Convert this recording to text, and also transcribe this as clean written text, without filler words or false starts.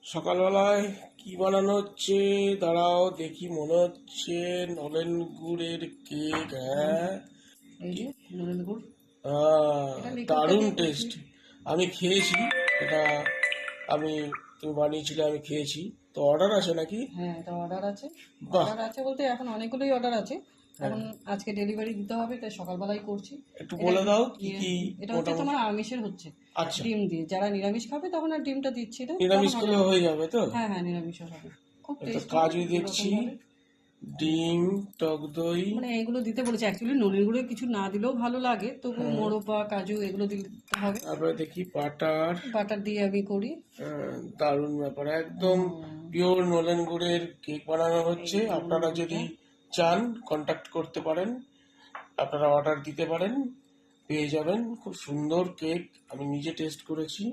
সকালবেলায় কি বানানো হচ্ছে দাঁড়াও দেখি, মনে হচ্ছে নলেন গুড়ের কেক। হ্যাঁ, এই যে নলেন গুড়, এটা লিকুইডটা দারুণ দিয়ে করছি। টেস্ট। আমি খেয়েছি এটা, আমি তুমি বানিয়েছিলে, আমি খেয়েছি। তো অর্ডার আছে নাকি? হ্যাঁ, এটা অর্ডার আছে। বাহ। অর্ডার আছে বলতে এখন অনেকগুলোই অর্ডার আছে। হ্যাঁ, এখন আজকে ডেলিভারি দিতে হবে, তাই সকালবেলাই করছি। একটু এটা বলে দাও কি ইয়ে, কি এটা হচ্ছে মোটামুটি। তোমার আমিষের হচ্ছে, আচ্ছা, ডিম দিয়ে। যারা নিরামিষ খাবে তখন আর ডিমটা দিচ্ছি না, তখন নিরামিষ অন্য। করলে হয়ে যাবে তো? হ্যাঁ হ্যাঁ, নিরামিষও হবে, খুব তো টেস্ট হবে কাজু দুরকম দেখছি, ভাবে। ডিম, টক দই। মানে এগুলো দিতে বলেছে, অ্যাকচুয়ালি নলেন গুঁড়ো কিছু না দিলেও ভালো লাগে, তবু হ্যাঁ, মোড়ক বা কাজু এগুলো দিতে হবে। তারপরে দেখি বাটার। বাটার দিয়ে আমি করি। দারুণ ব্যাপার, একদম পিওর নলেন গুড়ের কেক বানানো হচ্ছে। এই নলেন আপনারা গুঁড়োটা যদি চান কন্ট্যাক্ট করতে পারেন, আপনারা অর্ডার দিতে পারেন, পেয়ে যাবেন খুব সুন্দর কেক। আমি নিজে টেস্ট করেছি।